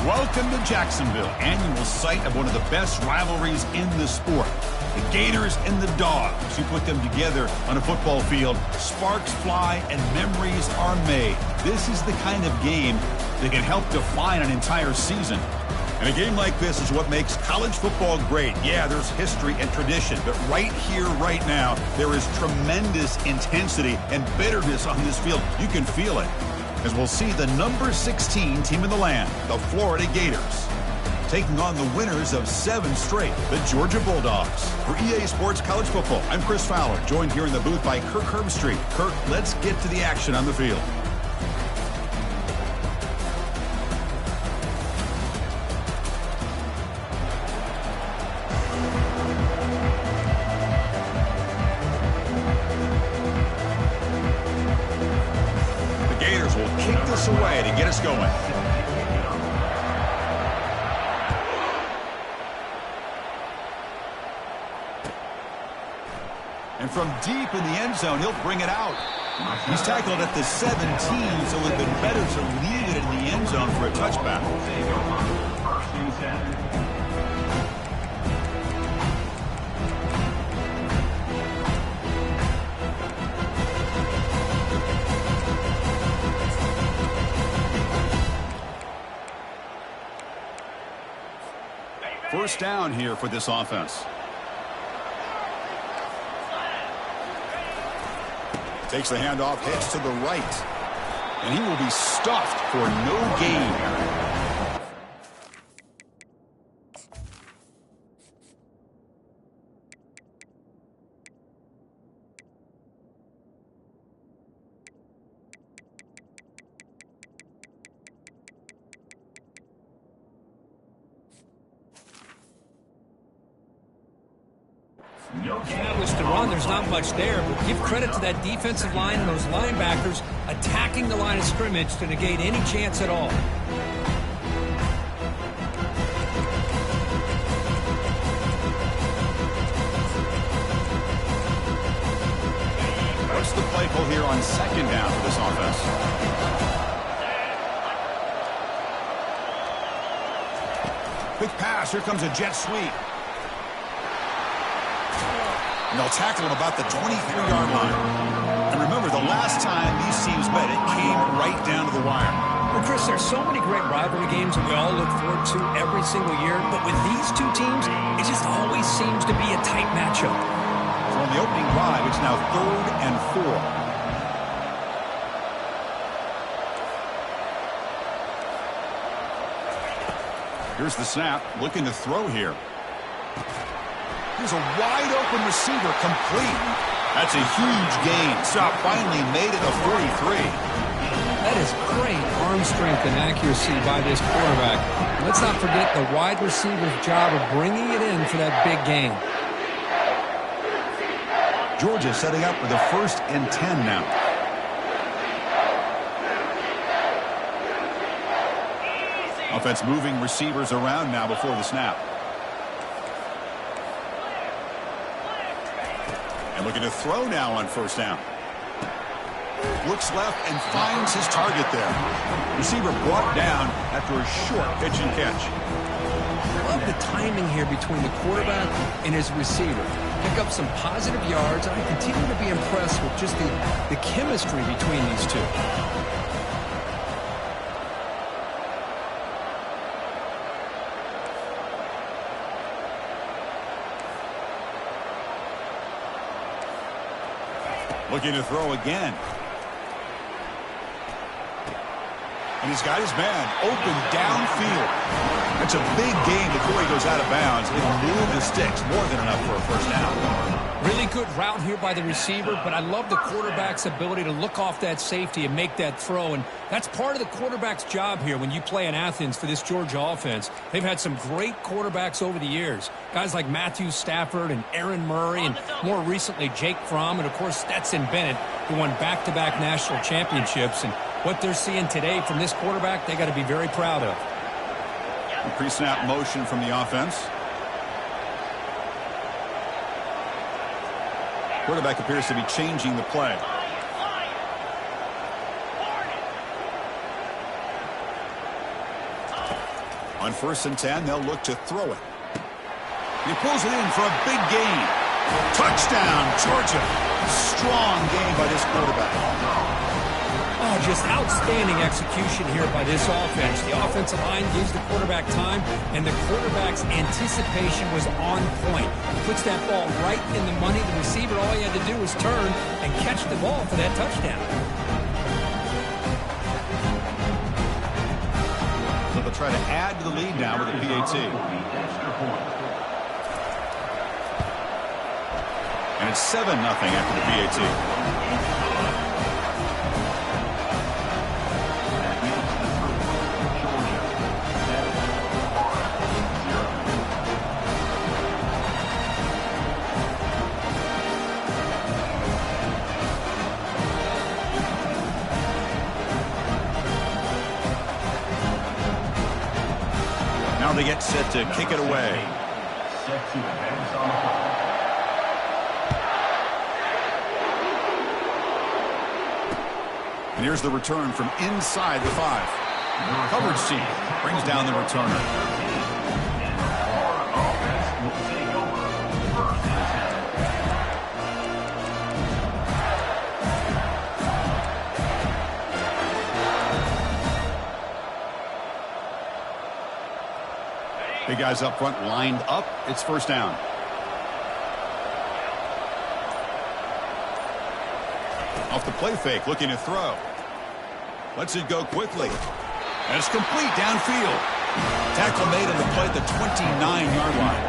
Welcome to Jacksonville, annual site of one of the best rivalries in the sport. The Gators and the Dogs. You put them together on a football field, sparks fly and memories are made. This is the kind of game that can help define an entire season. And a game like this is what makes college football great. Yeah, there's history and tradition, but right here, right now, there is tremendous intensity and bitterness on this field. You can feel it. As we'll see the number 16 team in the land, the Florida Gators, taking on the winners of 7 straight, the Georgia Bulldogs. For EA Sports College Football, I'm Chris Fowler, joined here in the booth by Kirk Herbstreit. Kirk, let's get to the action on the field. Away to get us going. And from deep in the end zone, he'll bring it out. He's tackled at the 17, so it would have been better to leave it in the end zone for a touchback. First down here for this offense. Takes the handoff, hits to the right. And he will be stuffed for no gain. To run, there's not much there, but give credit to that defensive line and those linebackers attacking the line of scrimmage to negate any chance at all. What's the play call here on second down for this offense? Quick pass, here comes a jet sweep. And they'll tackle him about the 23-yard line. And remember, the last time these teams met, it came right down to the wire. Well, Chris, there's so many great rivalry games that we all look forward to every single year. But with these two teams, it just always seems to be a tight matchup. So on the opening drive, it's now 3rd and 4. Here's the snap, looking to throw here. Here's a wide-open receiver, complete. That's a huge gain. Stop finally made it a 43. That is great arm strength and accuracy by this quarterback. Let's not forget the wide receiver's job of bringing it in for that big gain. Georgia setting up for the 1st and 10 now. Offense moving receivers around now before the snap. And looking to throw now on 1st down. Looks left and finds his target there. Receiver brought down after a short pitch and catch. I love the timing here between the quarterback and his receiver. Pick up some positive yards, and I continue to be impressed with just the chemistry between these two. Looking to throw again. And he's got his man open downfield. That's a big gain before he goes out of bounds. It'll move the sticks, more than enough for a 1st down. Really good route here by the receiver, but I love the quarterback's ability to look off that safety and make that throw. And that's part of the quarterback's job here when you play in Athens for this Georgia offense. They've had some great quarterbacks over the years. Guys like Matthew Stafford and Aaron Murray, and more recently Jake Fromm, and of course Stetson Bennett, who won back-to-back national championships. And what they're seeing today from this quarterback, they got to be very proud of. Pre-snap motion from the offense. Quarterback appears to be changing the play. On 1st and 10, they'll look to throw it. He pulls it in for a big gain. Touchdown, Georgia. Strong game by this quarterback. Oh, just outstanding execution here by this offense. The offensive line gives the quarterback time, and the quarterback's anticipation was on point. He puts that ball right in the money. The receiver, all he had to do was turn and catch the ball for that touchdown. So they'll try to add to the lead now with a PAT. And it's 7-0 after the PAT. Now they get set to kick it away. And here's the return from inside the 5. Coverage team brings down the returner. Big guys up front lined up. It's 1st down. Off the play fake, looking to throw. Lets it go quickly. And it's complete downfield. Tackle made on the play at the 29-yard line.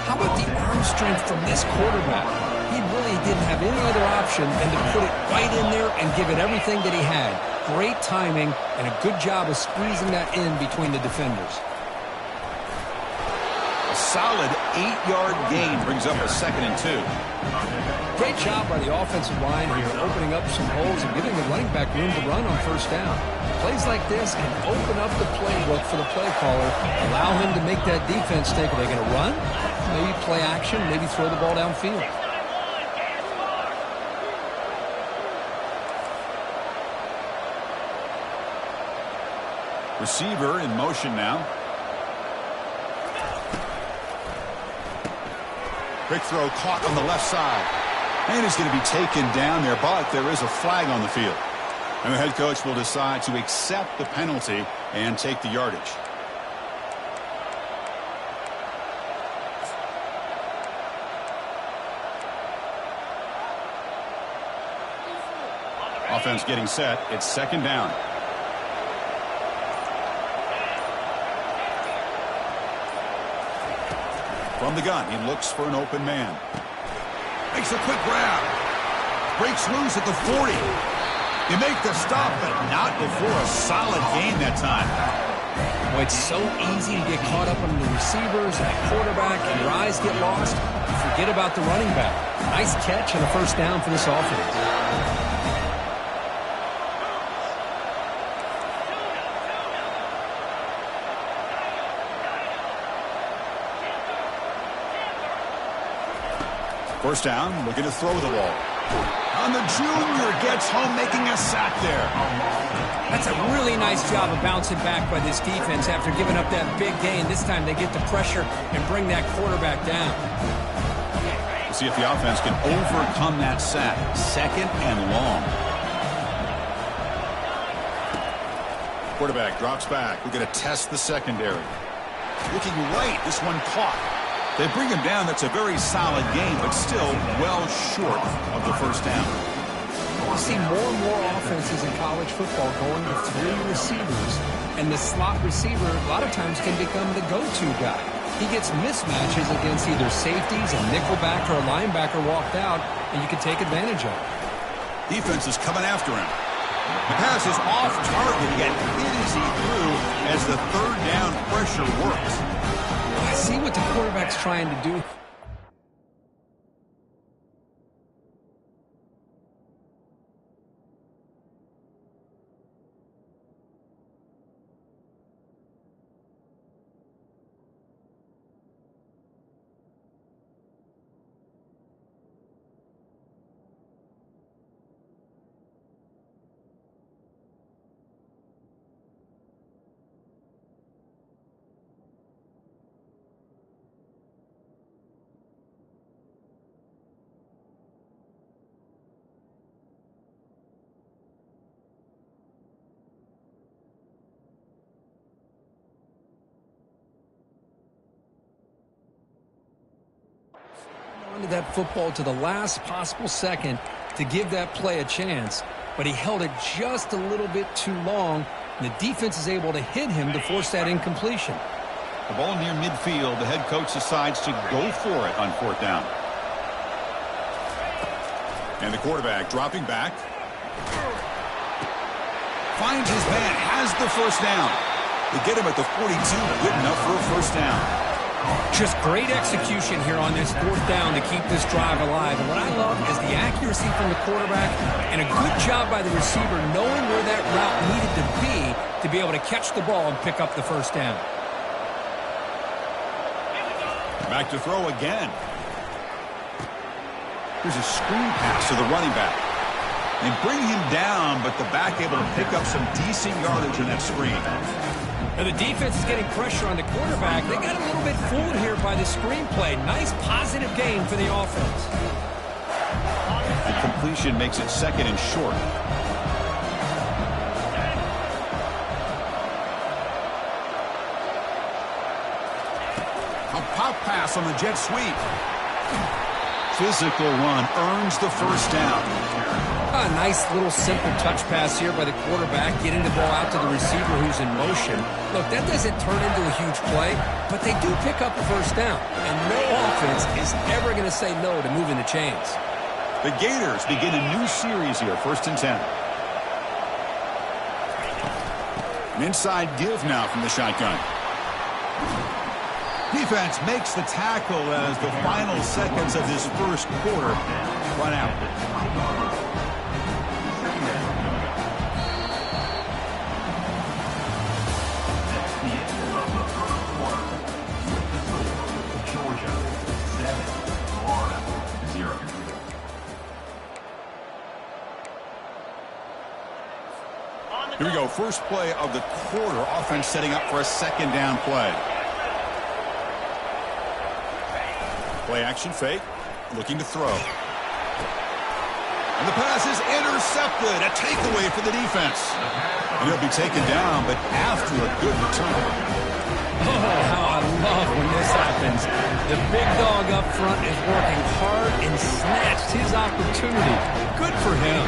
How about the arm strength from this quarterback? He really didn't have any other option than to put it right in there and give it everything that he had. Great timing and a good job of squeezing that in between the defenders. A solid 8-yard gain brings up a 2nd and 2. Great job by the offensive line here, opening up some holes and giving the running back room to run on 1st down. Plays like this can open up the playbook for the play caller, allow him to make that defense think, are they going to run? Maybe play action, maybe throw the ball downfield. Receiver in motion now. Quick throw caught on the left side. And he's going to be taken down there, but there is a flag on the field. And the head coach will decide to accept the penalty and take the yardage. Offense getting set. It's 2nd down. From the gun, he looks for an open man. Makes a quick grab. Breaks loose at the 40. You make the stop, but not before a solid gain that time. Boy, it's so easy to get caught up on the receivers and the quarterback, and your eyes get lost. You forget about the running back. Nice catch and a 1st down for this offense. First down, looking to throw the ball. And the junior gets home, making a sack there. That's a really nice job of bouncing back by this defense after giving up that big gain. This time they get the pressure and bring that quarterback down. We'll see if the offense can overcome that sack. 2nd and long. Quarterback drops back. We're going to test the secondary. Looking right, this one caught. They bring him down. That's a very solid game, but still well short of the 1st down. You see more and more offenses in college football going to 3 receivers, and the slot receiver a lot of times can become the go-to guy. He gets mismatches against either safeties, a nickelback, or a linebacker walked out, and you can take advantage of it. Defense is coming after him. The pass is off target, yet easy through as the 3rd down pressure works. I see what the quarterback's trying to do. to that football to the last possible second to give that play a chance, but he held it just a little bit too long, and the defense is able to hit him to force that incompletion. The ball near midfield. The head coach decides to go for it on 4th down. And the quarterback dropping back. Finds his man, has the first down. They get him at the 42, good enough for a first down. Just great execution here on this 4th down to keep this drive alive. And what I love is the accuracy from the quarterback and a good job by the receiver knowing where that route needed to be able to catch the ball and pick up the first down. Back to throw again. Here's a screen pass to the running back. They bring him down, but the back able to pick up some decent yardage in that screen. Now the defense is getting pressure on the quarterback. They got a little bit fooled here by the screenplay. Nice positive gain for the offense. The completion makes it 2nd and short. A pop pass on the jet sweep. Physical run earns the first down. A nice little simple touch pass here by the quarterback, getting the ball out to the receiver who's in motion. Look, that doesn't turn into a huge play, but they do pick up a first down. And no offense is ever going to say no to moving the chains. The Gators begin a new series here, 1st and 10. An inside give now from the shotgun. Defense makes the tackle as the final seconds of this first quarter run out. Here we go, first play of the quarter. Offense setting up for a 2nd down play. Play action fake, looking to throw. And the pass is intercepted. A takeaway for the defense. And he'll be taken down, but after a good return. Oh, how I love when this happens. The big dog up front is working hard and snatched his opportunity. Good for him.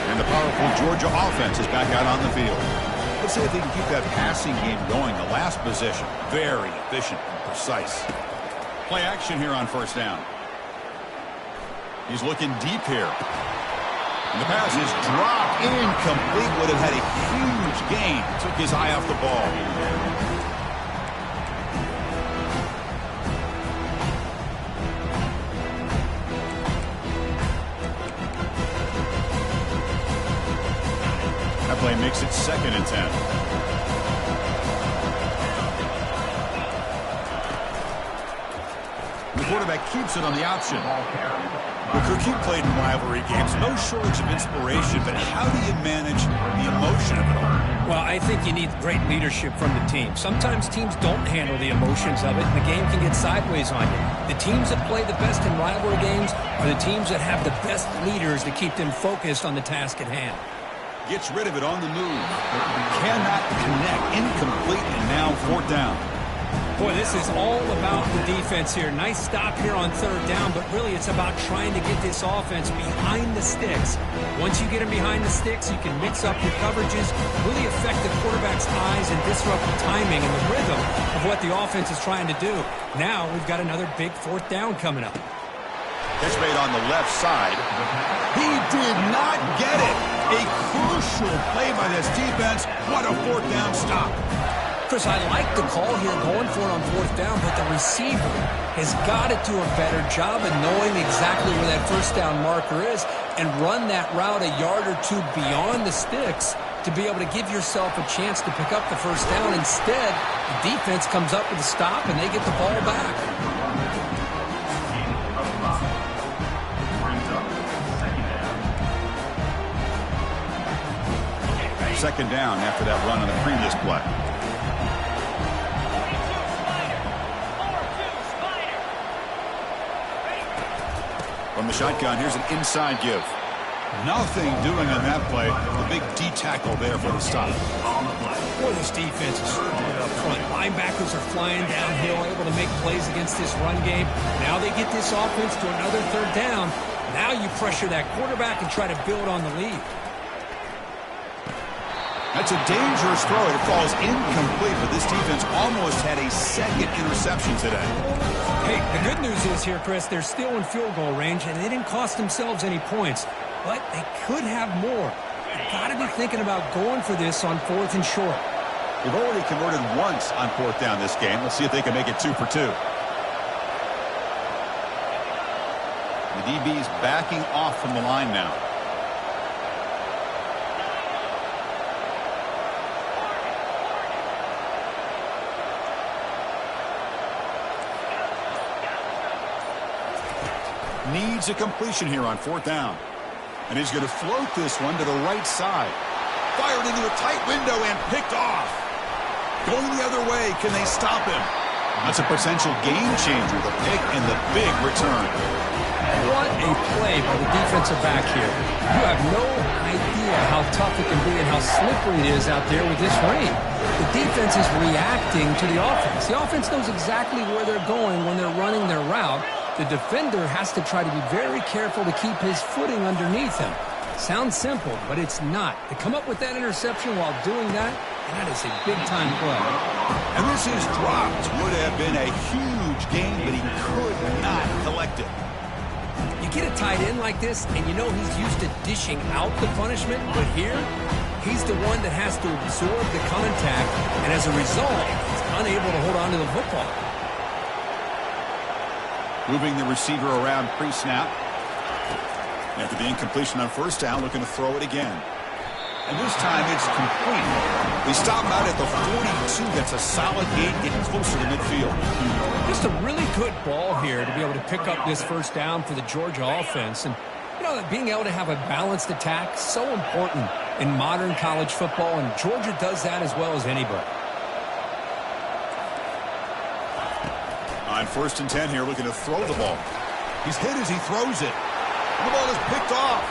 And the powerful Georgia offense is back out on the field. Let's see if they can keep that passing game going. The last possession, very efficient and precise. Play action here on 1st down. He's looking deep here. And the pass is dropped, incomplete. Would have had a huge gain. Took his eye off the ball. That play makes it 2nd and 10. The quarterback keeps it on the option. Well, Kirk, you played in rivalry games. No shortage of inspiration, but how do you manage the emotion of it all? Well, I think you need great leadership from the team. Sometimes teams don't handle the emotions of it, and the game can get sideways on you. The teams that play the best in rivalry games are the teams that have the best leaders to keep them focused on the task at hand. Gets rid of it on the move. Cannot connect. Incomplete, and now 4th down. Boy, this is all about the defense here. Nice stop here on 3rd down, but really it's about trying to get this offense behind the sticks. Once you get them behind the sticks, you can mix up your coverages, really affect the quarterback's eyes and disrupt the timing and the rhythm of what the offense is trying to do. Now we've got another big 4th down coming up. Catch made on the left side. He did not get it. A crucial play by this defense. What a 4th down stop. Chris, I like the call here going for it on 4th down, but the receiver has got to do a better job of knowing exactly where that first down marker is and run that route a yard or two beyond the sticks to be able to give yourself a chance to pick up the first down. Instead, the defense comes up with a stop and they get the ball back. 2nd down after that run on the previous play. From the shotgun, here's an inside give. Nothing doing on that play. The big D tackle there for the stop. Boy, this defense is so good up front. Linebackers are flying downhill, able to make plays against this run game. Now they get this offense to another third down. Now you pressure that quarterback and try to build on the lead. That's a dangerous throw. It falls incomplete, but this defense almost had a second interception today. Hey, the good news is here, Chris, they're still in field goal range, and they didn't cost themselves any points. But they could have more. You've got to be thinking about going for this on 4th and short. They've already converted once on 4th down this game. Let's see if they can make it 2 for 2. The DB's backing off from the line now. Needs a completion here on 4th down. And he's going to float this one to the right side. Fired into a tight window and picked off. Going the other way. Can they stop him? That's a potential game changer. The pick and the big return. What a play by the defensive back here. You have no idea how tough it can be and how slippery it is out there with this rain. The defense is reacting to the offense. The offense knows exactly where they're going when they're running their route. The defender has to try to be very careful to keep his footing underneath him. Sounds simple, but it's not. To come up with that interception while doing that, that is a big-time play. And this is dropped. Would have been a huge gain, but he could not collect it. You get a tight end like this, and you know he's used to dishing out the punishment, but here, he's the one that has to absorb the contact, and as a result, he's unable to hold on to the football. Moving the receiver around pre-snap. After the incompletion on 1st down, looking to throw it again. And this time it's complete. They stop him out at the 42. That's a solid gain, getting closer to midfield. Just a really good ball here to be able to pick up this 1st down for the Georgia offense. And, you know, being able to have a balanced attack, so important in modern college football, and Georgia does that as well as anybody. On 1st and 10 here, looking to throw the ball. He's hit as he throws it. The ball is picked off.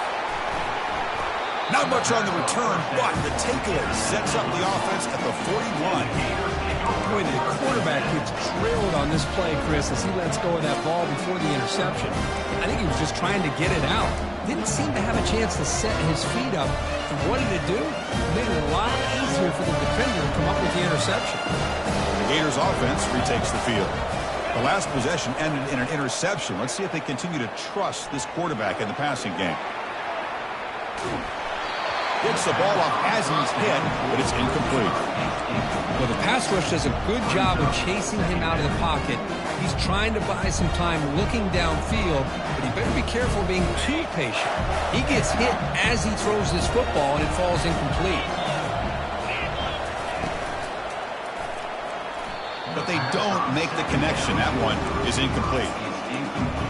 Not much on the return, but the takeaway sets up the offense at the 41. Boy, the quarterback gets drilled on this play, Chris, as he lets go of that ball before the interception. I think he was just trying to get it out. Didn't seem to have a chance to set his feet up. And what did it do? It made it a lot easier for the defender to come up with the interception. The Gators offense retakes the field. The last possession ended in an interception. Let's see if they continue to trust this quarterback in the passing game. Gets the ball off as he's hit, but it's incomplete. Well, the pass rush does a good job of chasing him out of the pocket. He's trying to buy some time looking downfield, but he better be careful being too patient. He gets hit as he throws this football, and it falls incomplete. But they don't make the connection. That one is incomplete.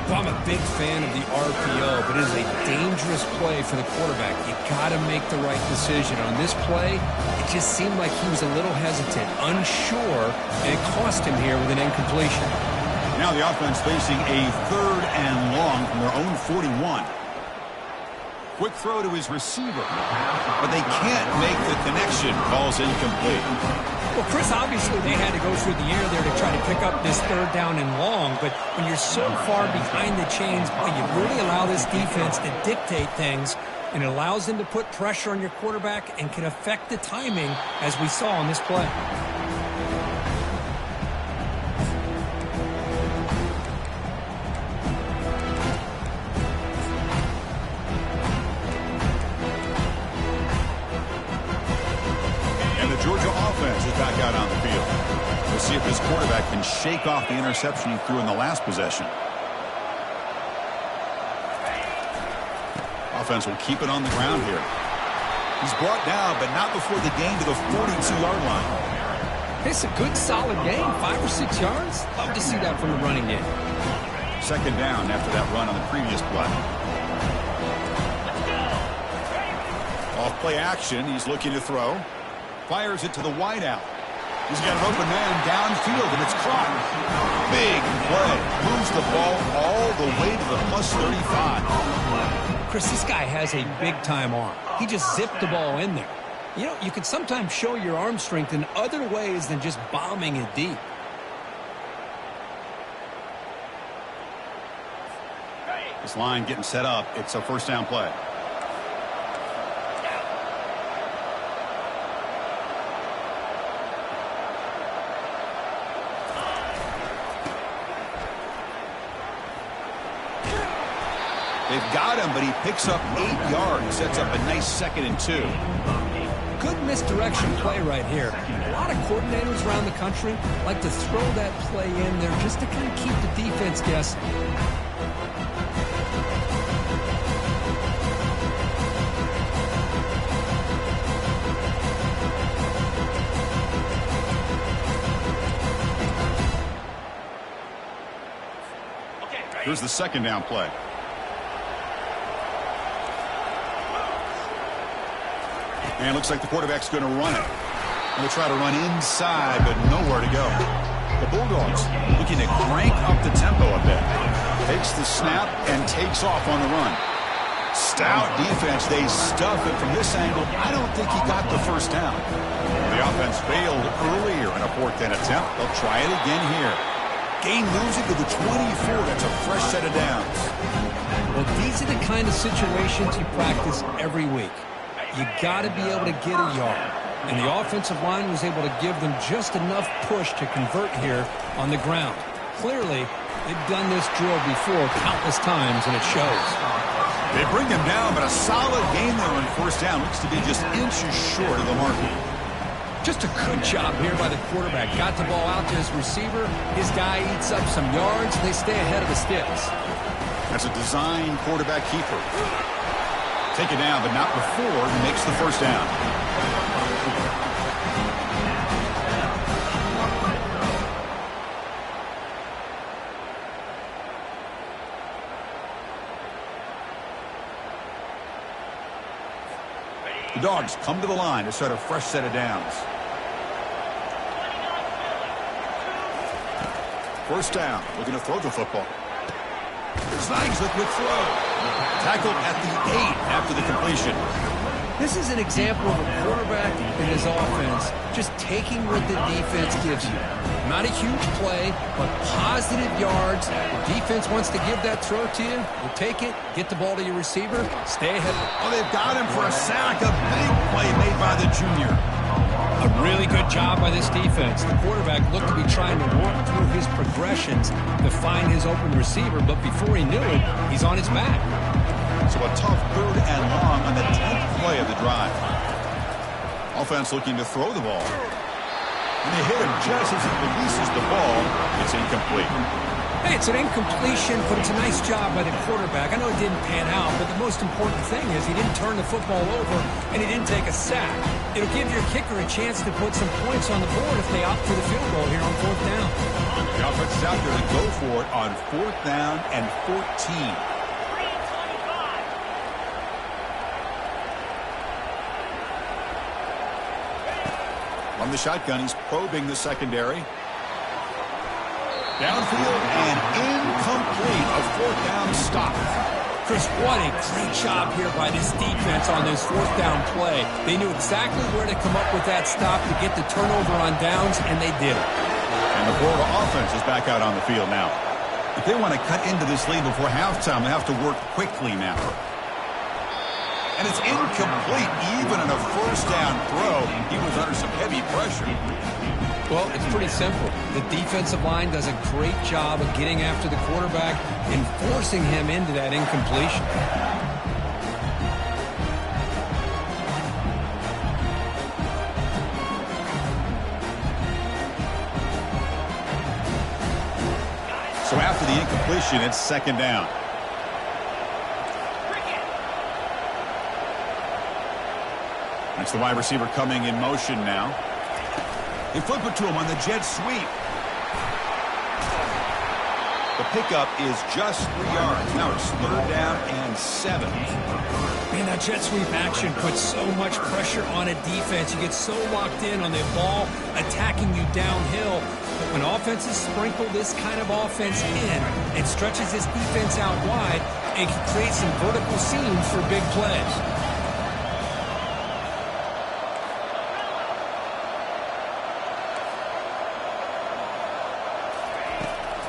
Well, I'm a big fan of the RPO, but it is a dangerous play for the quarterback. You got to make the right decision. On this play, it just seemed like he was a little hesitant, unsure, and it cost him here with an incompletion. Now the offense facing a 3rd and long from their own 41. Quick throw to his receiver, but they can't make the connection. Ball's incomplete. Well, Chris, obviously they had to go through the air there to try to pick up this 3rd down and long, but when you're so far behind the chains, boy, you really allow this defense to dictate things, and it allows them to put pressure on your quarterback and can affect the timing, as we saw on this play. Georgia offense is back out on the field. We'll see if this quarterback can shake off the interception he threw in the last possession. Offense will keep it on the ground here. He's brought down, but not before the gain to the 42-yard line. It's a good, solid game, 5 or 6 yards. Love to see that from the running game. 2nd down after that run on the previous play. Off play action, he's looking to throw. Fires it to the wideout. He's got an open man downfield, and it's caught. Big play. Moves the ball all the way to the +35. Chris, this guy has a big-time arm. He just zipped the ball in there. You know, you can sometimes show your arm strength in other ways than just bombing it deep. This line getting set up. It's a first down play. They've got him, but he picks up 8 yards. Sets up a nice 2nd and 2. Good misdirection play right here. A lot of coordinators around the country like to throw that play in there just to kind of keep the defense guessing. Here's the 2nd down play. And it looks like the quarterback's going to run it. Going to try to run inside, but nowhere to go. The Bulldogs looking to crank up the tempo a bit. Takes the snap and takes off on the run. Stout defense. They stuff it from this angle. I don't think he got the first down. The offense failed earlier in a 4th down attempt. They'll try it again here. Gain moves it to the 24. That's a fresh set of downs. Well, these are the kind of situations you practice every week. You got to be able to get a yard. And the offensive line was able to give them just enough push to convert here on the ground. Clearly, they've done this drill before countless times, and it shows. They bring him down, but a solid gain there on 1st down. Looks to be just inches short of the mark. Just a good job here by the quarterback. Got the ball out to his receiver. His guy eats up some yards. They stay ahead of the sticks. That's a design quarterback keeper. Take it down, but not before he makes the 1st down. The Dogs come to the line to start a fresh set of downs. 1st down, looking to throw the football. Snigs with throw. Tackled at the 8 after the completion. This is an example of a quarterback and his offense just taking what the defense gives you. Not a huge play, but positive yards. The defense wants to give that throw to you. You take it, get the ball to your receiver, stay ahead. Oh, they've got him for a sack. A big play made by the junior. A really good job by this defense. The quarterback looked to be trying to work through his progressions to find his open receiver, but before he knew it, he's on his back. So a tough 3rd and long on the 10th play of the drive. Offense looking to throw the ball. And they hit him just as he releases the ball. It's incomplete. Hey, it's an incompletion, but it's a nice job by the quarterback. I know it didn't pan out, but the most important thing is he didn't turn the football over and he didn't take a sack. It'll give your kicker a chance to put some points on the board if they opt for the field goal here on 4th down. The offense is out there to go for it on 4th down and 14. From the shotgun, he's probing the secondary. Downfield and incomplete. A 4th down stop. Chris, what a great job here by this defense on this 4th down play. They knew exactly where to come up with that stop to get the turnover on downs, and they did it. And the Florida offense is back out on the field now. If they want to cut into this lead before halftime, they have to work quickly now. And it's incomplete. Even in a 1st down throw, he was under some heavy pressure. Well, it's pretty simple. The defensive line does a great job of getting after the quarterback and forcing him into that incompletion. So after the incompletion, it's 2nd down. That's the wide receiver coming in motion now. They flip it to him on the jet sweep. The pickup is just 3 yards. Now it's 3rd down and 7. Man, that jet sweep action puts so much pressure on a defense. You get so locked in on the ball attacking you downhill. But when offenses sprinkle this kind of offense in, it stretches this defense out wide and can create some vertical seams for big plays.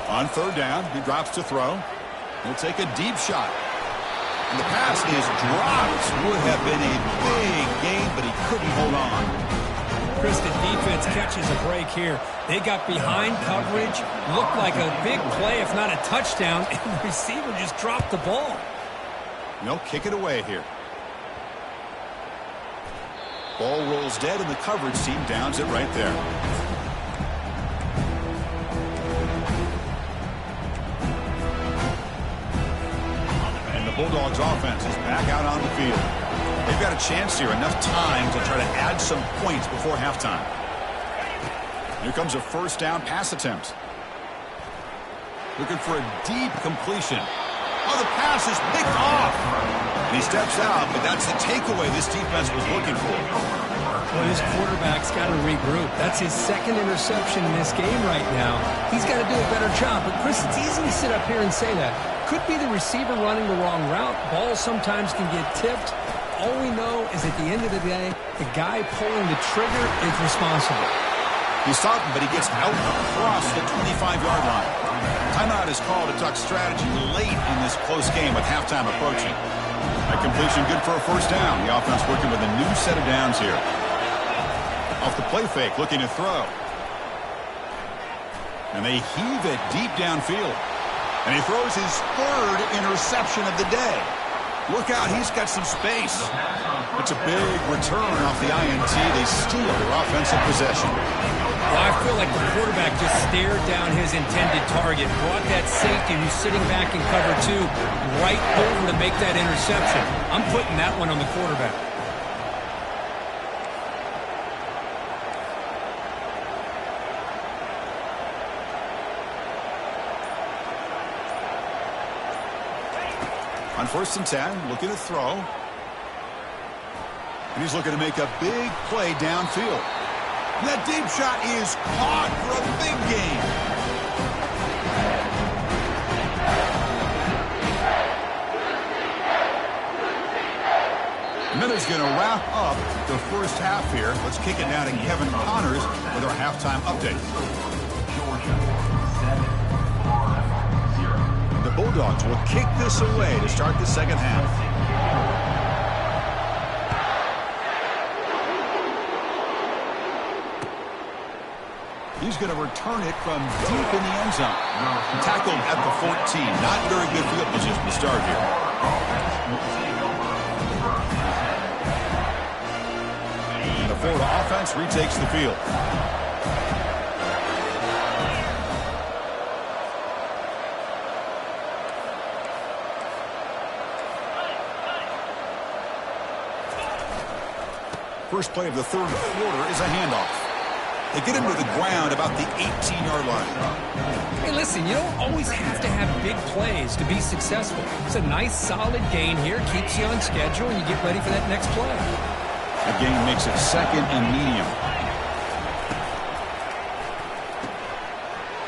On 3rd down, he drops to throw. He'll take a deep shot. And the pass is dropped. Would have been a big gain, but he couldn't hold on. Chris, the defense catches a break here. They got behind coverage, looked like a big play, if not a touchdown, and the receiver just dropped the ball. They'll kick it away here. Ball rolls dead, and the coverage team downs it right there. Bulldogs offense is back out on the field. They've got a chance here, enough time to try to add some points before halftime. Here comes a 1st down pass attempt. Looking for a deep completion. Oh, the pass is picked off. And he steps out, but that's the takeaway this defense was looking for. Well, his quarterback's got to regroup. That's his 2nd interception in this game right now. He's got to do a better job. But, Chris, it's easy to sit up here and say that. Could be the receiver running the wrong route. Balls sometimes can get tipped. All we know is at the end of the day, the guy pulling the trigger is responsible. He's talking, but he gets out across the 25-yard line. Timeout is called to talk strategy late in this close game with halftime approaching. That completion good for a 1st down. The offense working with a new set of downs here. Off the play fake, looking to throw. And they heave it deep downfield. And he throws his 3rd interception of the day. Look out, he's got some space. It's a big return off the INT. They steal their offensive possession. Well, I feel like the quarterback just stared down his intended target, brought that safety who's sitting back in cover 2 right over to make that interception. I'm putting that one on the quarterback. On 1st and 10, looking to throw. And he's looking to make a big play downfield. And that deep shot is caught for a big gain. And then he's going to wrap up the 1st half here. Let's kick it down to Kevin Connors with our halftime update. The Bulldogs will kick this away to start the 2nd half. He's going to return it from deep in the end zone. Tackled at the 14. Not very good field position to start here. And the Florida offense retakes the field. First play of the 3rd quarter is a handoff. They get him to the ground about the 18-yard line. Hey, listen, you don't always have to have big plays to be successful. It's a nice, solid gain here. Keeps you on schedule, and you get ready for that next play. The gain makes it 2nd and medium.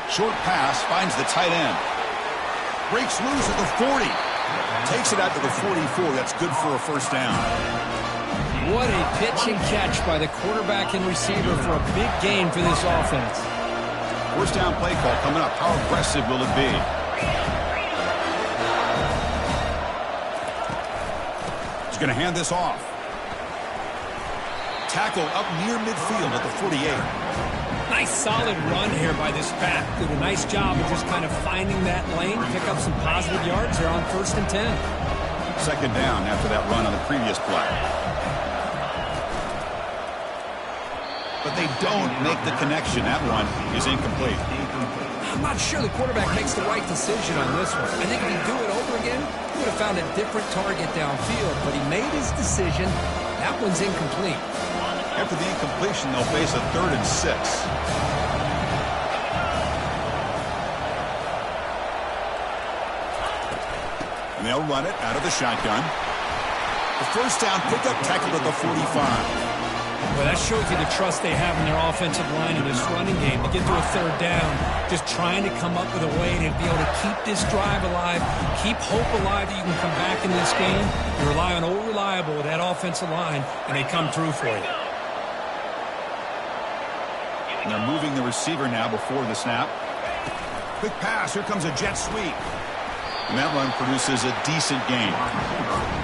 Short pass finds the tight end. Breaks loose at the 40. Takes it out to the 44. That's good for a 1st down. What a pitch and catch by the quarterback and receiver for a big gain for this offense. 1st down play call coming up. How aggressive will it be? He's going to hand this off. Tackle up near midfield at the 48. Nice solid run here by this back. Did a nice job of just kind of finding that lane, pick up some positive yards there on 1st and 10. 2nd down after that run on the previous play. But they don't make the connection. That one is incomplete. I'm not sure the quarterback makes the right decision on this one. I think if he'd do it over again, he would have found a different target downfield. But he made his decision. That one's incomplete. After the incompletion, they'll face a 3rd and 6. And they'll run it out of the shotgun. The first down pickup tackled at the 45. Well, that shows you the trust they have in their offensive line in this running game. To get to a third down, just trying to come up with a way to be able to keep this drive alive, keep hope alive that you can come back in this game. You rely on old reliable with that offensive line, and they come through for you. And they're moving the receiver now before the snap. Quick pass. Here comes a jet sweep. And that run produces a decent gain.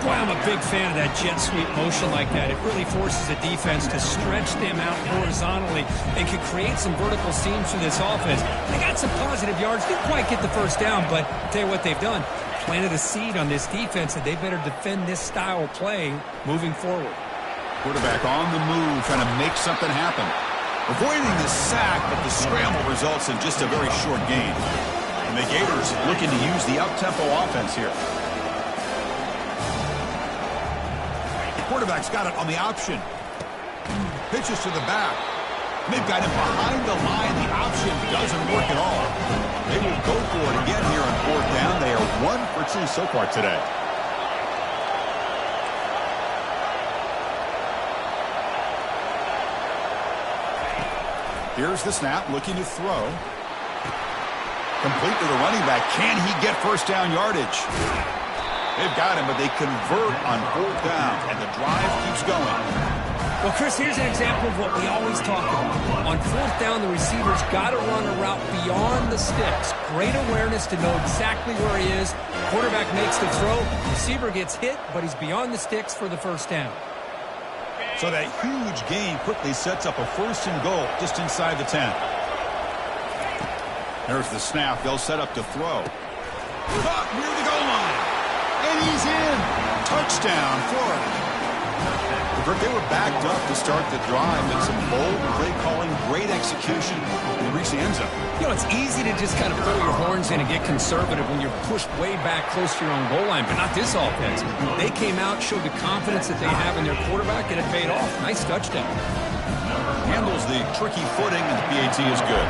Boy, I'm a big fan of that jet sweep motion like that. It really forces the defense to stretch them out horizontally and can create some vertical seams for this offense. They got some positive yards. Didn't quite get the first down, but I'll tell you what they've done. Planted a seed on this defense, and they better defend this style of play moving forward. Quarterback on the move, trying to make something happen. Avoiding the sack, but the scramble results in just a very short gain. And the Gators looking to use the up-tempo offense here. Quarterback's got it on the option. Pitches to the back. They've got him behind the line. The option doesn't work at all. They will go for it again here on fourth down. They are 1 for 2 so far today. Here's the snap, looking to throw. Complete to the running back. Can he get first down yardage? They've got him, but they convert on fourth down, and the drive keeps going. Well, Chris, here's an example of what we always talk about. On fourth down, the receiver's got to run a route beyond the sticks. Great awareness to know exactly where he is. Quarterback makes the throw. Receiver gets hit, but he's beyond the sticks for the first down. So that huge gain quickly sets up a first and goal just inside the 10. There's the snap. They'll set up to throw. Caught near the goal line. And he's in. Touchdown, Florida. They were backed up to start the drive, and some bold play calling, great execution, and reach the end zone. You know, it's easy to just kind of pull your horns in and get conservative when you're pushed way back close to your own goal line, but not this offense. They came out, showed the confidence that they have in their quarterback, and it paid off. Nice touchdown. Handles the tricky footing, and the PAT is good.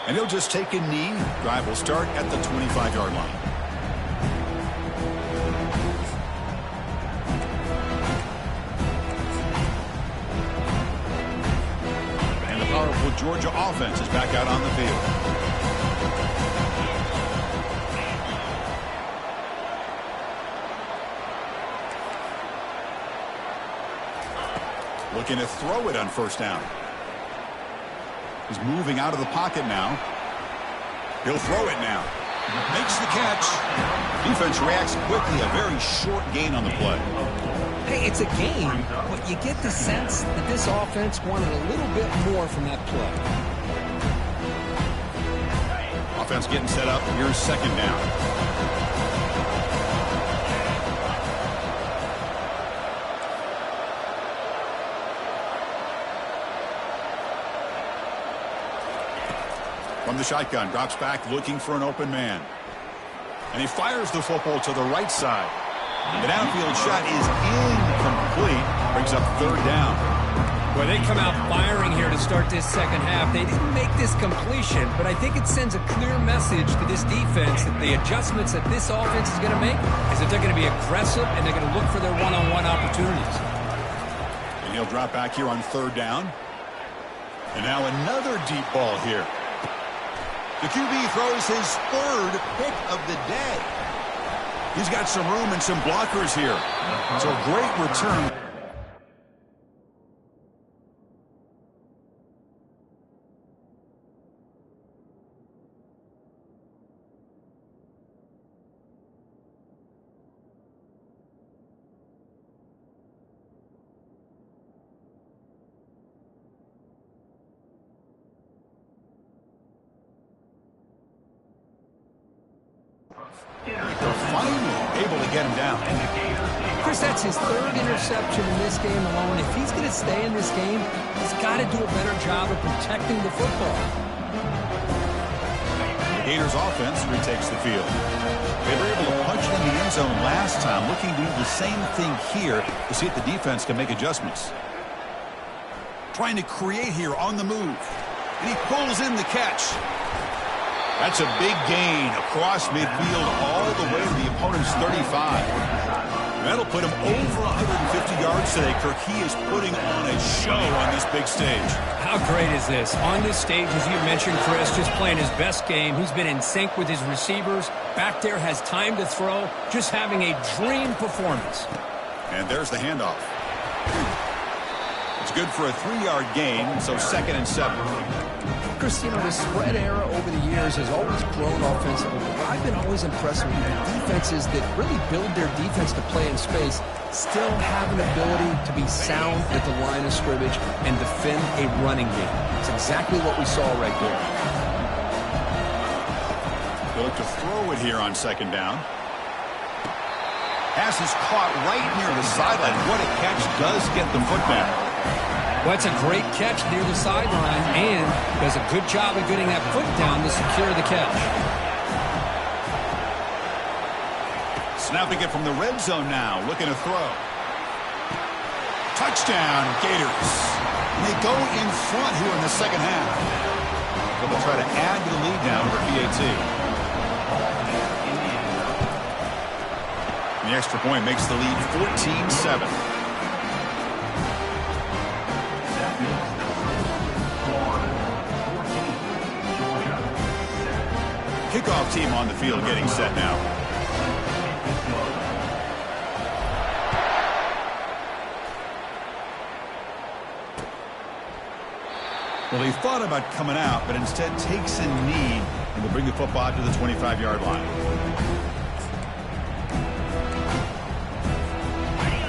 And he'll just take a knee. Drive will start at the 25-yard line. And the powerful Georgia offense is back out on the field. Looking to throw it on first down. He's moving out of the pocket now. He'll throw it now. Makes the catch. Defense reacts quickly. A very short gain on the play. Hey, it's a game, but you get the sense that this offense wanted a little bit more from that play. Offense getting set up. Here's second down. From the shotgun, drops back looking for an open man. And he fires the football to the right side. The downfield shot is incomplete. Brings up third down. Well, they come out firing here to start this second half. They didn't make this completion, but I think it sends a clear message to this defense that the adjustments that this offense is going to make is that they're going to be aggressive and they're going to look for their one-on-one opportunities. And he'll drop back here on third down. And now another deep ball here. The QB throws his third pick of the day. He's got some room and some blockers here. So a great return. They're finally able to get him down. Chris, that's his third interception in this game alone. If he's going to stay in this game, he's got to do a better job of protecting the football. The Gators offense retakes the field. They were able to punch it in the end zone last time, looking to do the same thing here to see if the defense can make adjustments. Trying to create here on the move. And he pulls in the catch. That's a big gain across midfield all the way to the opponent's 35. That'll put him over 150 yards today, Kirk. He is putting on a show on this big stage. How great is this? On this stage, as you mentioned, Chris, just playing his best game. He's been in sync with his receivers. Back there, has time to throw. Just having a dream performance. And there's the handoff. It's good for a 3-yard gain, so 2nd and 7. Chris, you know, the spread era over the years has always grown offensively. But I've been always impressed with the defenses that really build their defense to play in space, still have an ability to be sound at the line of scrimmage and defend a running game. It's exactly what we saw right there. They look to throw it here on 2nd down. Pass is caught right near the sideline. What a catch. Does get the foot back. Well, it's a great catch near the sideline and does a good job of getting that foot down to secure the catch. Snapping it from the red zone now. Looking to throw. Touchdown, Gators. And they go in front here in the 2nd half. But they'll try to add to the lead now over PAT. The extra point makes the lead 14-7. Kickoff team on the field getting set now. Well, he thought about coming out, but instead takes a knee and will bring the football to the 25-yard line.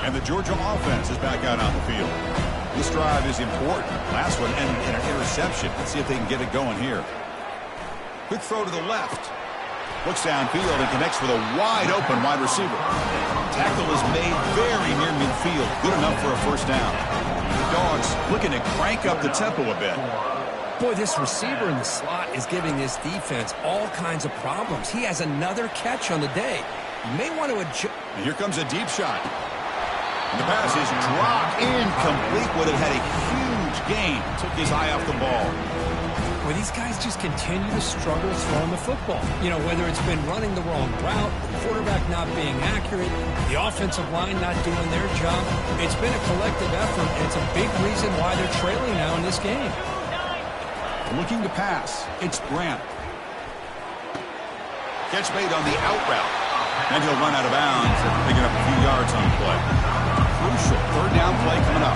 And the Georgia offense is back out on the field. This drive is important. Last one ended in an interception. Let's see if they can get it going here. Quick throw to the left. Looks downfield and connects with a wide-open wide receiver. Tackle is made very near midfield. Good enough for a first down. The Dogs looking to crank up the tempo a bit. Boy, this receiver in the slot is giving this defense all kinds of problems. He has another catch on the day. You may want to adjust. And here comes a deep shot. And the pass is dropped incomplete. Would have had a huge gain. Took his eye off the ball. Well, these guys just continue to struggle throwing the football. You know, whether it's been running the wrong route, the quarterback not being accurate, the offensive line not doing their job. It's been a collective effort, and it's a big reason why they're trailing now in this game. Looking to pass. It's Grant. Catch made on the out route. And he'll run out of bounds after picking up a few yards on the play. Crucial 3rd down play coming up.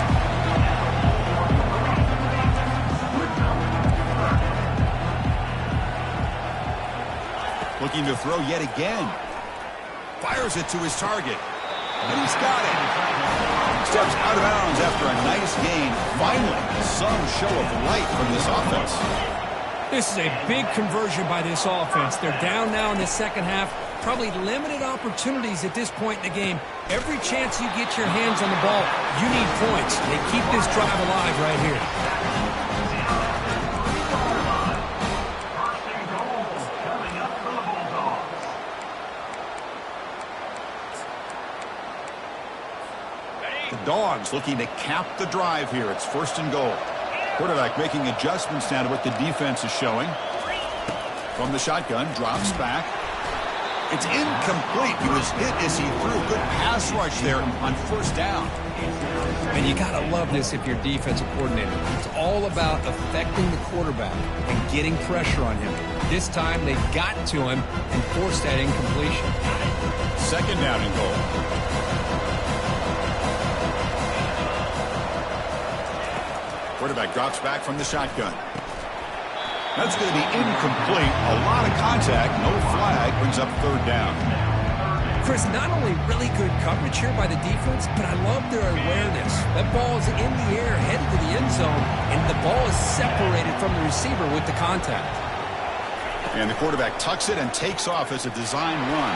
Looking to throw yet again. Fires it to his target. And he's got it. Steps out of bounds after a nice gain. Finally, some show of light from this offense. This is a big conversion by this offense. They're down now in the 2nd half. Probably limited opportunities at this point in the game. Every chance you get your hands on the ball, you need points. They keep this drive alive right here. The Dogs looking to cap the drive here. It's 1st and goal. Quarterback making adjustments now to what the defense is showing. From the shotgun, drops back. It's incomplete. He was hit as he threw a good pass rush there on 1st down. And you got to love this if you're defensive coordinator. It's all about affecting the quarterback and getting pressure on him. This time they got to him and forced that incompletion. 2nd down and goal. Quarterback drops back from the shotgun. That's going to be incomplete. A lot of contact. No flag. Brings up 3rd down. Chris, not only really good coverage here by the defense, but I love their awareness. That ball is in the air, headed to the end zone, and the ball is separated from the receiver with the contact. And the quarterback tucks it and takes off as a design run.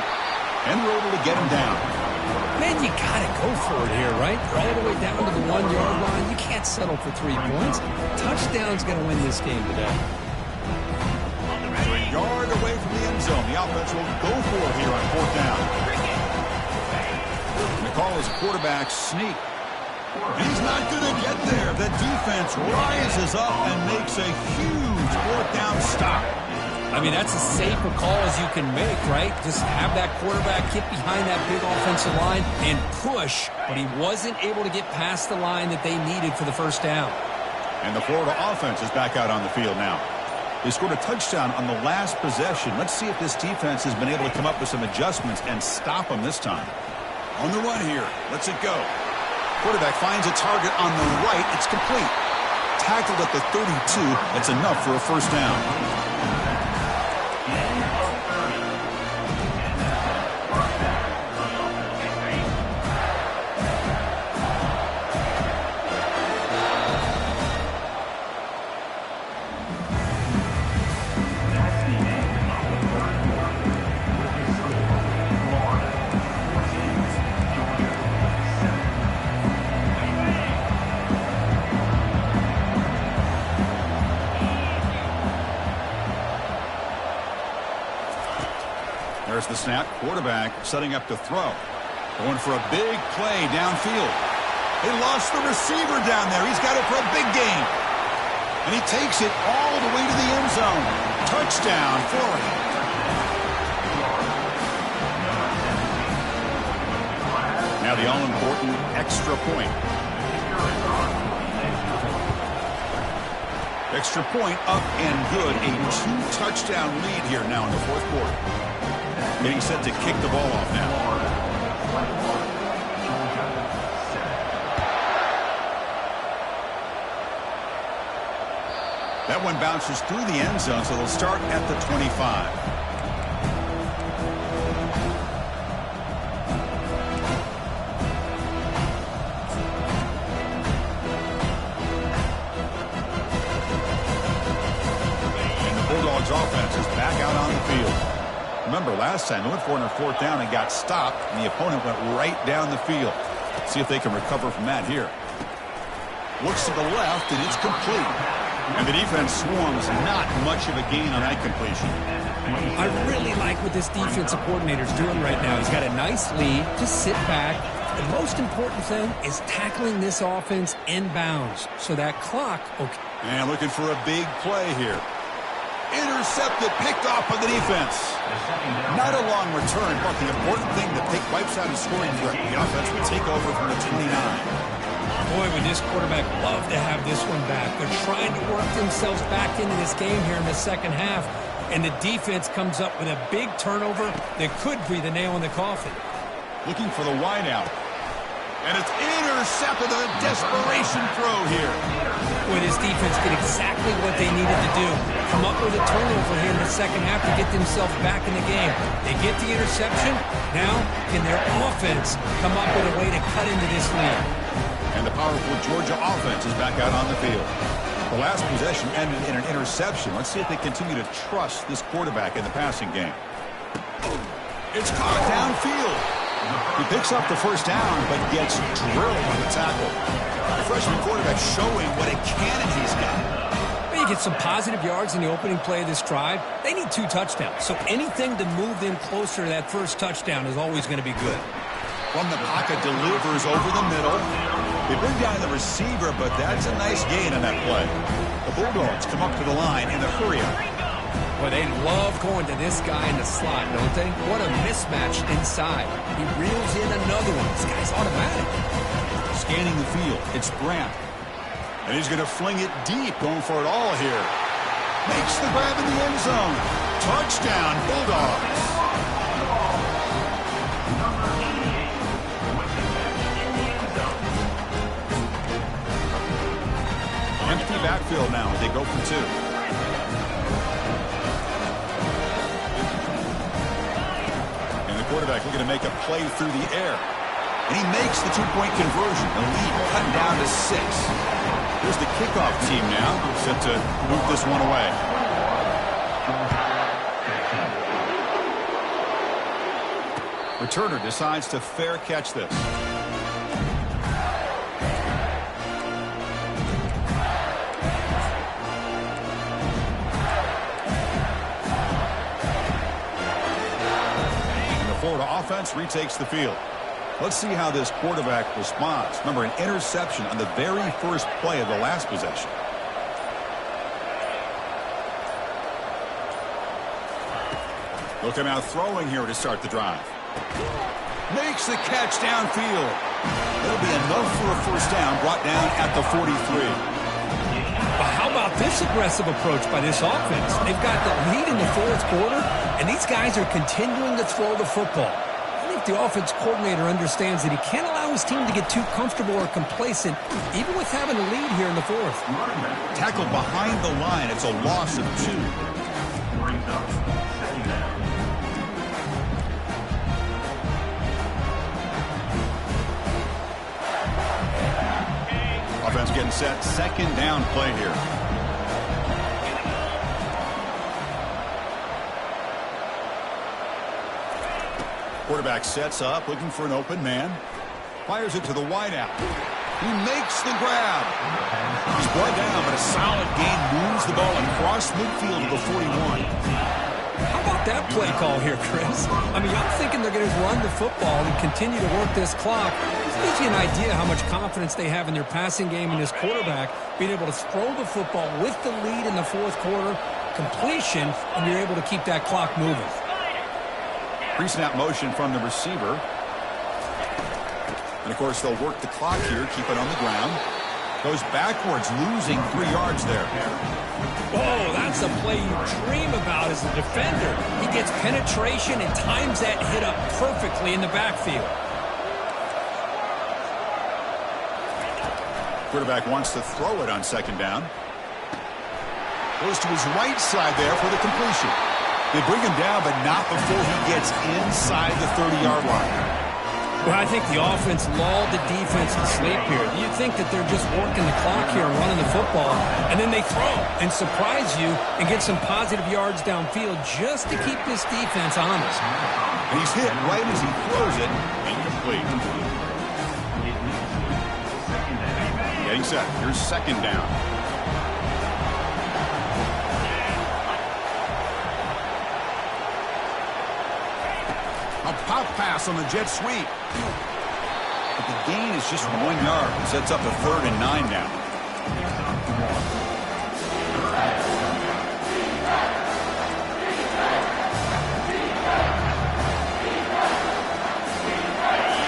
And we're able to get him down. Man, you got to go for it here, right? All the way down to the 1-yard line. You can't settle for 3 points. Touchdown's going to win this game today. So a yard away from the end zone. The offense will go for it here on 4th down. And the call is a quarterback sneak. He's not going to get there. The defense rises up and makes a huge fourth down stop. I mean, that's as safe a call as you can make, right? Just have that quarterback get behind that big offensive line and push, but he wasn't able to get past the line that they needed for the first down. And the Florida offense is back out on the field now. They scored a touchdown on the last possession. Let's see if this defense has been able to come up with some adjustments and stop them this time. On the run here. Let's it go. Quarterback finds a target on the right. It's complete. Tackled at the 32. That's enough for a first down. There's the snap. Quarterback setting up to throw. Going for a big play downfield. They lost the receiver down there. He's got it for a big gain. And he takes it all the way to the end zone. Touchdown, Florida. Now the all-important extra point. Extra point up and good. A 2-touchdown lead here now in the fourth quarter. Getting set to kick the ball off now. That one bounces through the end zone, so they'll start at the 25. And the Bulldogs offense is back out on the field. Remember, last time they went for it on fourth down and got stopped, and the opponent went right down the field. See if they can recover from that here. Looks to the left, and it's complete. And the defense swarms. Not much of a gain on that completion. I really like what this defensive coordinator is doing right now. He's got a nice lead. Just sit back. The most important thing is tackling this offense inbounds. So that clock... Okay. And looking for a big play here. Intercepted, picked off by the defense. Not a long return, but the important thing that wipes out his scoring threat. The offense will take over from the 29. Boy, would this quarterback love to have this one back. They're trying to work themselves back into this game here in the second half, and the defense comes up with a big turnover that could be the nail in the coffin. Looking for the wideout. And it's intercepted, a desperation throw here. Boy, this defense did exactly what they needed to do. Come up with a turnover here in the second half to get themselves back in the game. They get the interception. Now, can their offense come up with a way to cut into this lead? And the powerful Georgia offense is back out on the field. The last possession ended in an interception. Let's see if they continue to trust this quarterback in the passing game. It's caught downfield. He picks up the first down, but gets drilled on the tackle. The freshman quarterback showing what a cannon he's got. You get some positive yards in the opening play of this drive. They need 2 touchdowns, so anything to move them closer to that first touchdown is always going to be good. From the pocket, delivers over the middle. They bring down the receiver, but that's a nice gain on that play. The Bulldogs come up to the line in the hurry-up. Boy, they love going to this guy in the slot, don't they? What a mismatch inside. He reels in another one. This guy's automatic. Scanning the field, it's Grant. And he's going to fling it deep, going for it all here. Makes the grab in the end zone. Touchdown, Bulldogs. Empty backfield now as they go for 2. Quarterback looking to make a play through the air. And he makes the 2-point conversion. The lead cut down to 6. Here's the kickoff team now, set to move this one away. Returner decides to fair catch this. Florida offense retakes the field. Let's see how this quarterback responds. Remember, an interception on the very first play of the last possession. They'll come out throwing here to start the drive. Makes the catch downfield. It'll be enough for a first down, brought down at the 43. But how about this aggressive approach by this offense? They've got the lead in the fourth quarter, and these guys are continuing to throw the football. I think the offense coordinator understands that he can't allow his team to get too comfortable or complacent, even with having a lead here in the fourth. Tackled behind the line. It's a loss of 2. Offense getting set. Second down play here. Quarterback sets up, looking for an open man. Fires it to the wideout. He makes the grab. He's brought down, but a solid gain moves the ball across midfield to the 41. How about that play call here, Chris? I mean, I'm thinking they're going to run the football and continue to work this clock. It gives you an idea how much confidence they have in their passing game and this quarterback being able to throw the football with the lead in the fourth quarter, completion, and you're able to keep that clock moving. Pre-snap motion from the receiver. And, of course, they'll work the clock here, keep it on the ground. Goes backwards, losing 3 yards there. Oh, that's a play you dream about as a defender. He gets penetration and times that hit up perfectly in the backfield. Quarterback wants to throw it on second down. Goes to his right side there for the completion. They bring him down, but not before he gets inside the 30-yard line. Well, I think the offense lulled the defense to sleep here. You'd think that they're just working the clock here and running the football, and then they throw and surprise you and get some positive yards downfield just to keep this defense honest. And he's hit right as he throws it. Incomplete. Getting set. Here's second down. A pop pass on the jet sweep. But the gain is just 1 yard. It sets up a 3rd and 9 now.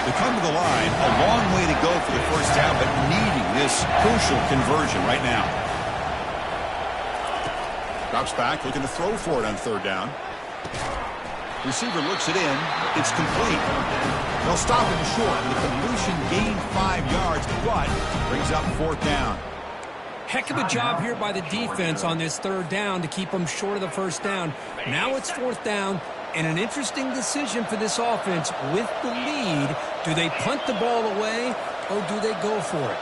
They come to the line. A long way to go for the first down, but needing this crucial conversion right now. Drops back, looking to throw for it on 3rd down. Receiver looks it in. It's complete. They'll stop him short. The completion gained 5 yards, but brings up 4th down. Heck of a job here by the defense on this 3rd down to keep them short of the first down. Now it's 4th down, and an interesting decision for this offense with the lead. Do they punt the ball away, or do they go for it?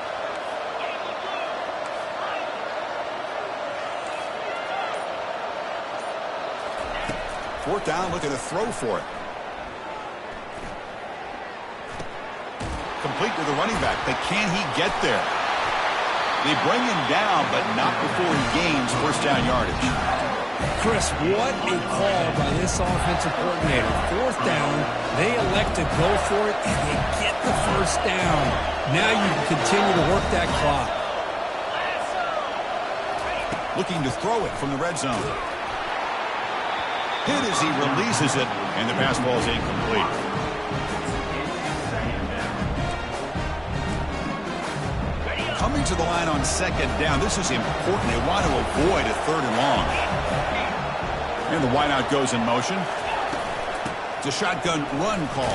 4th down, looking to throw for it. Complete with the running back, but can he get there? They bring him down, but not before he gains first down yardage. Chris, what a call by this offensive coordinator. 4th down, they elect to go for it, and they get the first down. Now you can continue to work that clock. Looking to throw it from the red zone. Hit as he releases it, and the pass ball is incomplete. Coming to the line on second down. This is important. They want to avoid a 3rd and long. And the wideout goes in motion. It's a shotgun run call.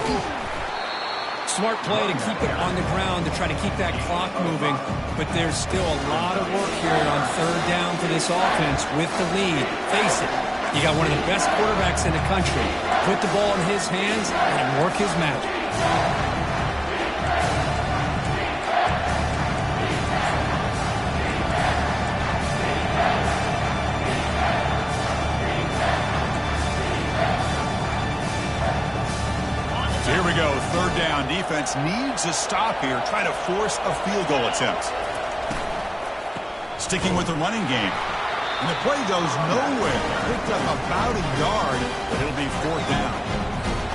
Smart play to keep it on the ground to try to keep that clock moving. But there's still a lot of work here on 3rd down for this offense with the lead. Face it. You got one of the best quarterbacks in the country. Put the ball in his hands and work his magic. So here we go. 3rd down. Defense needs a stop here. Try to force a field goal attempt. Sticking with the running game. And the play goes nowhere. Picked up about a yard, but it'll be 4th down.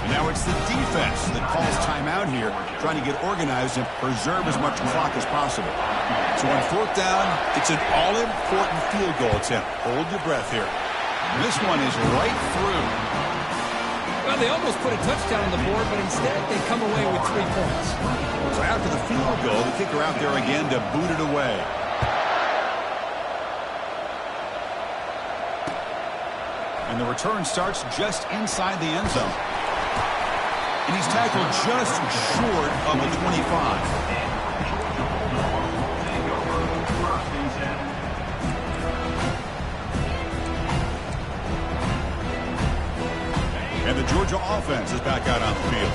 And now it's the defense that calls timeout here, trying to get organized and preserve as much clock as possible. So on 4th down, it's an all-important field goal attempt. Hold your breath here. And this one is right through. Well, they almost put a touchdown on the board, but instead they come away with 3 points. So after the field goal, the kicker out there again to boot it away. And the return starts just inside the end zone. And he's tackled just short of the 25. And the Georgia offense is back out on the field.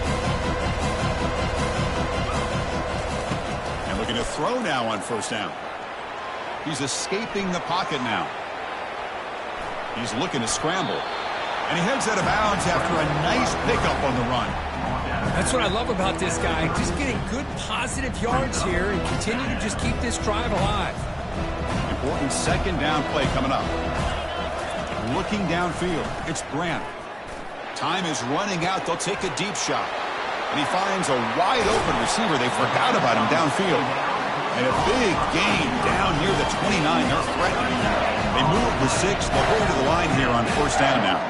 And looking to throw now on first down. He's escaping the pocket now. He's looking to scramble. And he heads out of bounds after a nice pickup on the run. That's what I love about this guy. Just getting good positive yards here and continue to just keep this drive alive. Important second down play coming up. Looking downfield. It's Grant. Time is running out. They'll take a deep shot. And he finds a wide open receiver. They forgot about him downfield. And a big gain down near the 29. They're threatening. They move the 6. They'll go to the line here on first down now.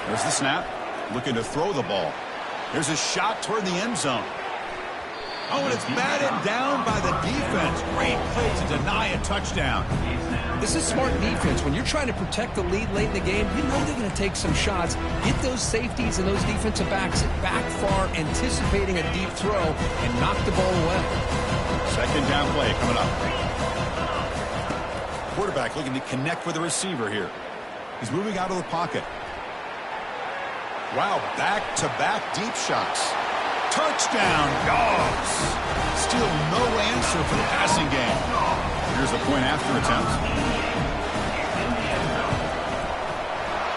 There's the snap. Looking to throw the ball. There's a shot toward the end zone. Oh, and it's batted down by the defense. Great play to deny a touchdown. This is smart defense. When you're trying to protect the lead late in the game, you know they're going to take some shots. Get those safeties and those defensive backs back far, anticipating a deep throw, and knock the ball away. Second down play coming up. Quarterback looking to connect with the receiver here. He's moving out of the pocket. Wow, back-to-back deep shots. Touchdown, Dogs. Still no answer for the passing game. Here's the point after attempt.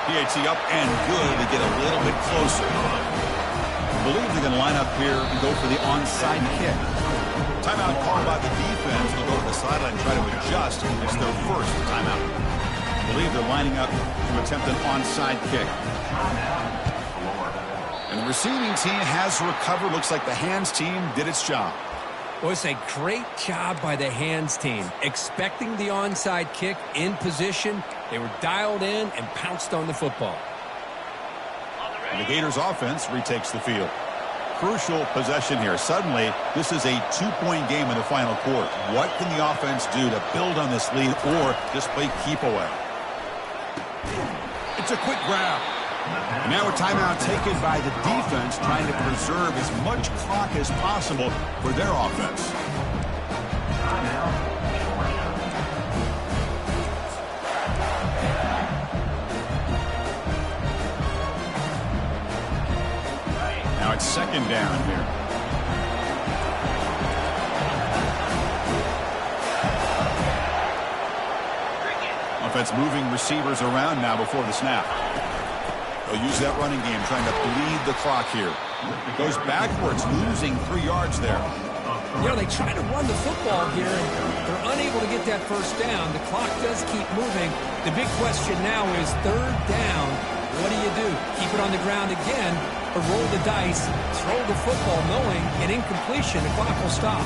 PAT up and good to get a little bit closer. I believe they're going to line up here and go for the onside kick. Timeout called by the defense. They'll go to the sideline and try to adjust. It's their first timeout. I believe they're lining up to attempt an onside kick. And the receiving team has recovered. Looks like the hands team did its job. Well, it's a great job by the hands team. Expecting the onside kick in position. They were dialed in and pounced on the football. And the Gators offense retakes the field. Crucial possession here. Suddenly, this is a 2-point game in the final quarter. What can the offense do to build on this lead or just play keep away? It's a quick grab. And now a timeout taken by the defense, trying to preserve as much clock as possible for their offense. Now it's second down here. Offense moving receivers around now before the snap. They'll use that running game, trying to bleed the clock here. Goes backwards, losing 3 yards there. You know, they try to run the football here, and they're unable to get that first down. The clock does keep moving. The big question now is third down. What do? Keep it on the ground again, or roll the dice, throw the football, knowing an incompletion, the clock will stop.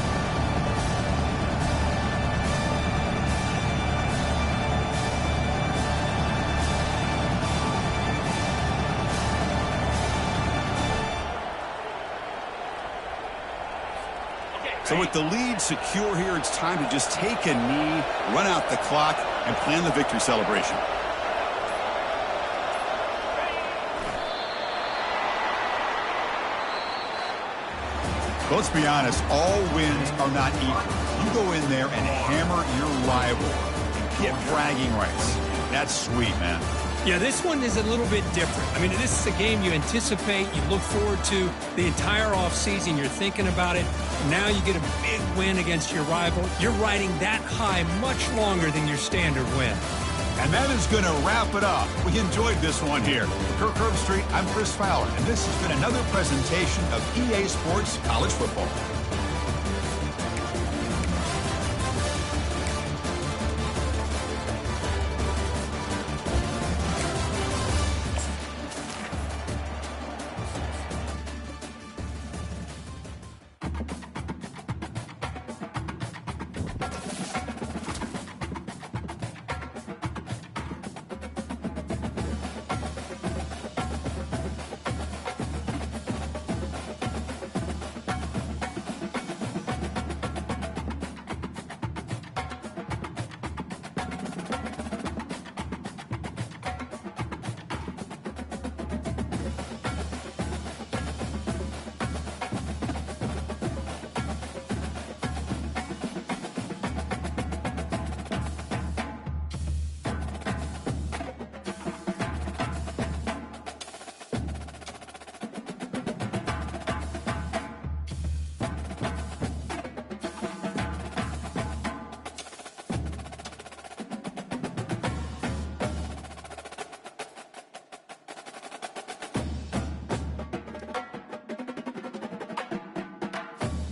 So with the lead secure here, it's time to just take a knee, run out the clock, and plan the victory celebration. But let's be honest, all wins are not equal. You go in there and hammer your rival and get bragging rights. That's sweet, man. Yeah, this one is a little bit different. I mean, this is a game you anticipate, you look forward to the entire offseason. You're thinking about it. Now you get a big win against your rival. You're riding that high much longer than your standard win. And that is going to wrap it up. We enjoyed this one here. For Kirk Herbstreit, I'm Chris Fowler, and this has been another presentation of EA Sports College Football.